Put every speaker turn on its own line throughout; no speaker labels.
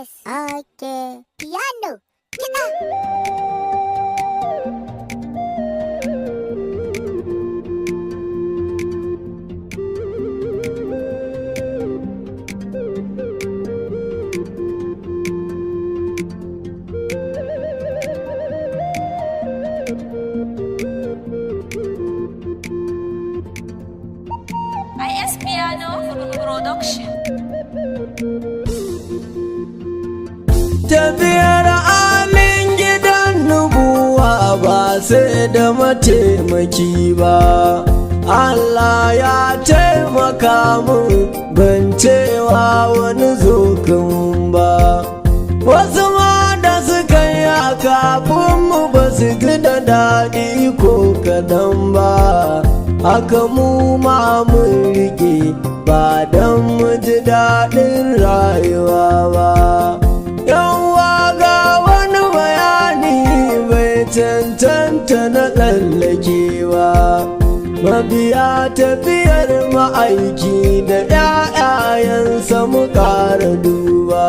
Yes. Okay. Piano. Kita.
IS Piano Production.
Tafiyar alin gidan nubuwa ba sai da mataimaki ba. Allah ya taimaka mun ban cewa wani zokan ba. Wasu ma da suka yi a kafin mu ba su ji da daɗi ko kaɗan ba. Haka mu ma mun riƙe ba don mu ji daɗin rayuwa ba. Yawwa ga wani bayani bai cancanta na tsallakewa. Mabiya tafiyar ma'aiki da ‘ya'yayensa mu ƙara duba.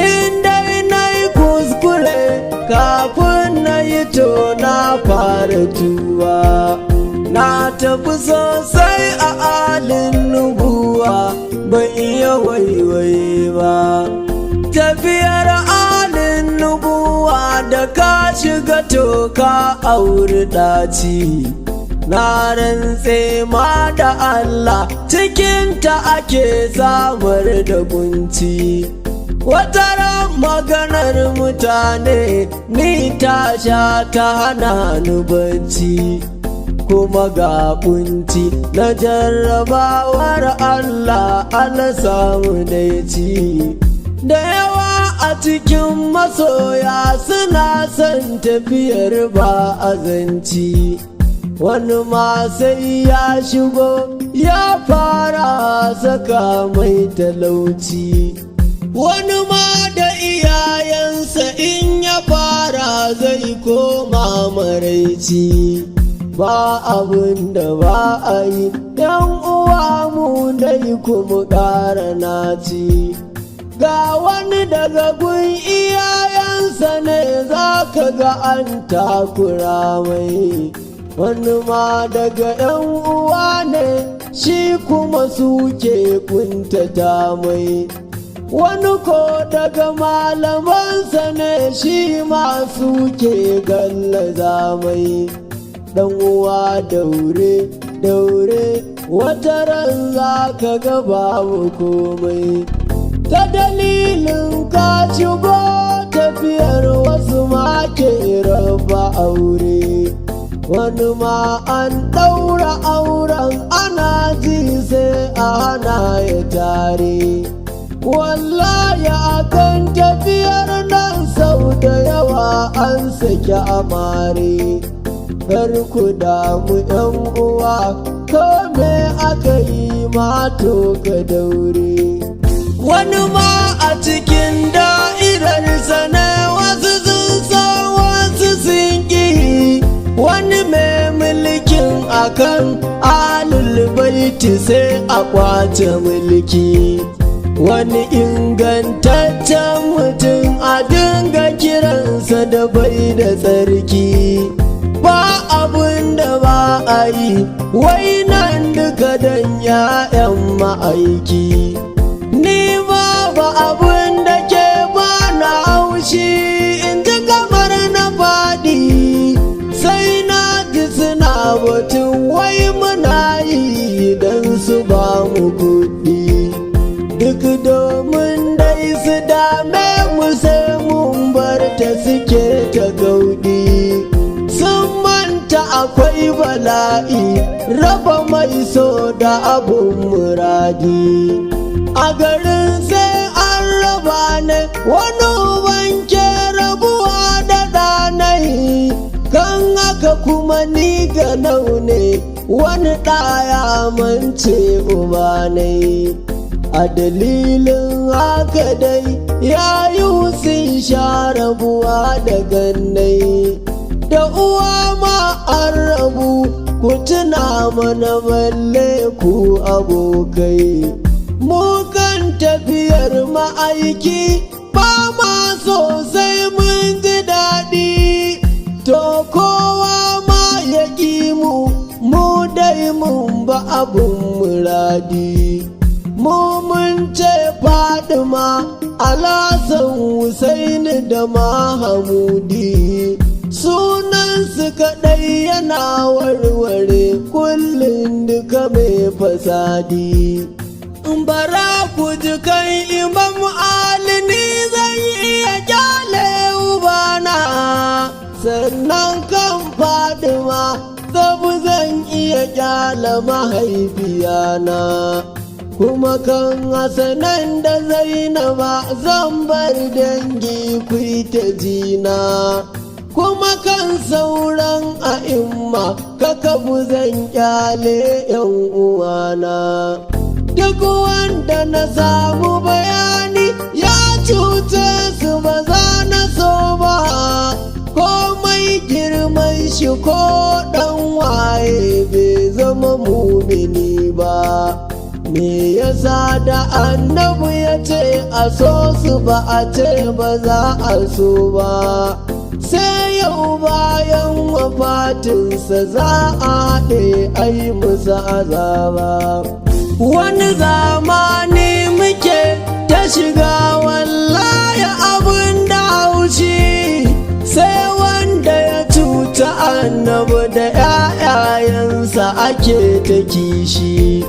Inda na yi kuskure kafin na yi to na fara tuba. Na tafi sosai a alin nubuwa ban iya waiwaye ba. Tafiyar alin nubuwa da ka shiga toka auri ɗaci. Na rantse ma da Allah cikinta ake samar da kunci. Wataran maganar mutane ni ta sha ta hana ni bacci. Kuma ga kunci na jarrabawar Allah ana samu daici. Da yawa a cikin masoya suna son tafiyar ba azanci. Wani ma sai ya shigo ya fara saka mai talauci. Wani ma da iyayensa in ya fara zai koma maraici. Ba abin da ba a yi ‘yan uwa mu dai kuma ƙara naci. Ga wani daga gun iyayensa ne za ka ga an takura mai. Wani ma daga ‘yan uwa ne shi kuma suke kuntata mai. Wani ko daga malamansa ne shi ma suke gallaza mai. Dan uwa daure, daure, wata ran za ka ga babu komai. Ta dalilin ka shigo tafiyar wasu ma ke raba aure. Wani ma an ɗaura auren ana ji sai a hana ya tare. Wallahi akan tafiyar nan sau da yawa an saki amare. Kar ku damu ‘yan uwa, ko me aka yi mato ka daure. Wani ma a cikin da'irarsa ne wasu sun san wasu sun ƙi. Wani mai mulkin akan alul baiti sai a kwace mulki. Wani ingantaccen mutum a dinga kiransa da bai da tsarki. Ba abun da ba a yi wai nan duka don ‘ya'yan ma'aiki. Ni ba abun da ke ba na haushi in ji kamar na faɗi. Sai na ji suna batun wai muna yi don su ba mu kuɗi. Duk domin dai su dame mu sai mun bar ta suke ta gauɗi. Akwai bala'i raba mai so da abun muradi. A garin sai an raba ne wani uban ke rabuwa da ɗanai. Kan haka kuma ni ga naune wani ɗaya mance ubanai. A dalilin haka dai yayi sun sha rabuwa da gannai. Da uwa ma an rabu ku tuna mana balle ku abokai. Mu kan tafiyar ma'aiki ba ma sosai mun ji daɗi, to kowa ma ya ƙi mu dai mun ba abun muradi. Mu mun ce Fadima, Alhassan, Husaini da Mahamudi, sunansu kaɗai yana warware kullum duka mai fasadi. Bara ku ji kan Imam Ali, ni zan iya kyale ubana, sannan kan Fadima sabu zan iya kyale mahaifiyana, kuma kan Hassanan da Zainaba zan bar dangi ku ta jina, kuma kan sauran a'imma kakabu zan kyale yan uwana. Duk wanda na samu bayani ya cuce su ba za na so ba, komai girman shi ko ɗan waye bai zama mumini ba. Me yasa da annabi ya ce a so su ba a ce ba za a so ba, sai yau bayan wafatinsa za a haɗe ai musu azaba. Wani zamani muke ta shiga wallahi abin da haushi, sai wanda ya cuta annabi da 'ya'yayensa ake ta kishi.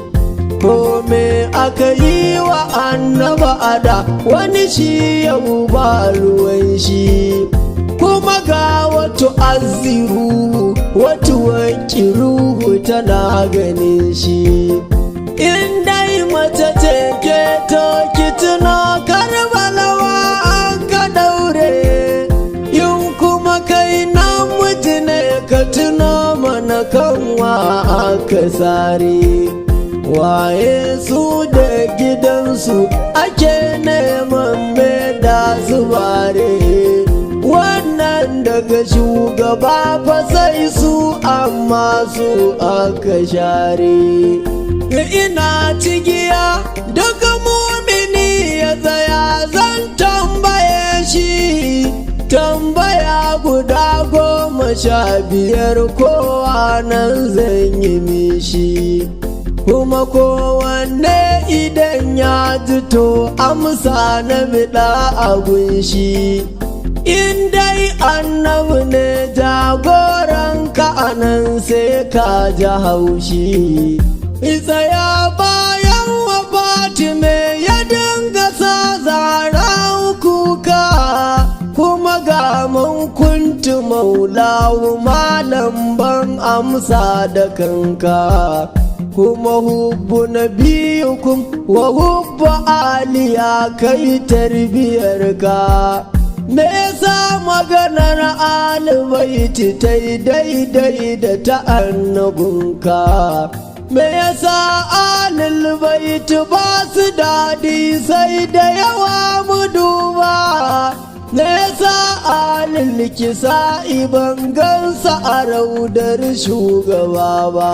Ko me aka yi wa annaba ada wani shi yau ba ruwan shi, kuma ga wato azziru wato wakiruhu tana ganin shi. In dai mace ce ke to ki tuno Karbalawa an ka daure, in kuma kai namiji ne ka tuno mana kanwa aka sare. Waye su da gidansu ake neman me da zubare, wannan daga shugaba fa sai su amma su aka share. Ina cigiya daga mumini ya tsaya zan tambaye shi, tambaya guda 15 kowa nan zan yi mishi, kuma kowanne idan ya ji to amsa na biɗa a gunshi. In dai annabi ne jagoranka anan sai ka ji haushi. Tsaya bayan wafati me ya dinga sa Zahra kuka, kuma ga mun kuntu maulahu malam ban amsa da kanka, kuma hubbu nabiyukum wa hubbu aliya kai tarbiyarka. Me yasa maganar alibaiti ta yi daidai da ta annabinka? Me yasa alibaiti ba su daɗi sai da yawa mu duba? Me yasa alilkisa iban gansa a raudar shugaba ba?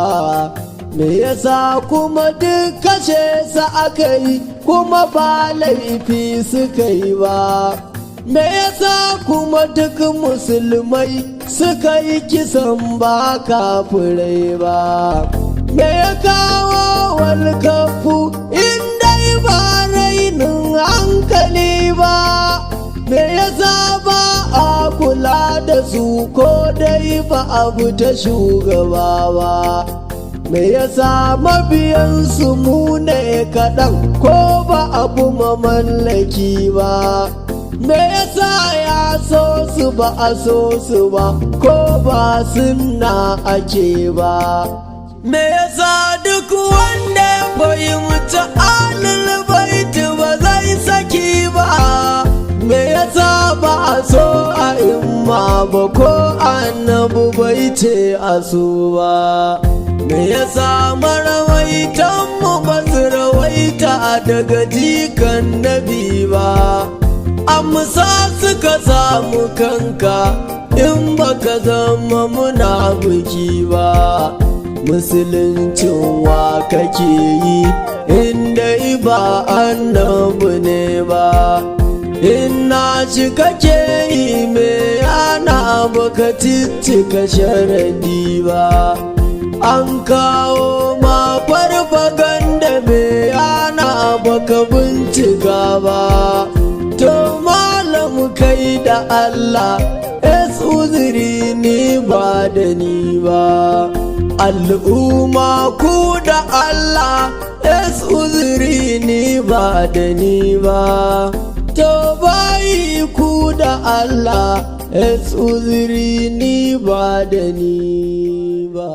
Me yasa kuma duk kashe sa aka yi kuma ba laifi suka yi ba? Me yasa kuma duk musulmai suka yi kisan ba kafirai ba? Me ya kawo walkafu in dai ba rainin hankali ba? Me yasa ba a kula da su ko dai ba abu ta shugaba ba? Me yasa mabiyansu mu ne kaɗan ko ba abu mamallaki ba? Me yasa ya so su ba a so su ba ko ba sunna ake ba? Me yasa duk wanda ya fahimci alil baiti ba zai saki ba? Me yasa ba a so a imma ba ko annabu bai ce a so ba? Me yasa marawaitanmu ba su rawaita daga jikan nabi ba? Amsa suka samu kanka in baka zama munafiki ba. Musuluncin wa kake yi inda ba annabi ne ba? Ina ci kake yi me yana baka cika sharadi ba, an kawo ma farfaganda me yana baka bincika ba. To malam kai da Allah es uzuri ni ba da ni ba, al'umma ku da Allah es uzuri ni ba da ni ba. To bayi ku da Allah es uzuri ni ba da ni ba.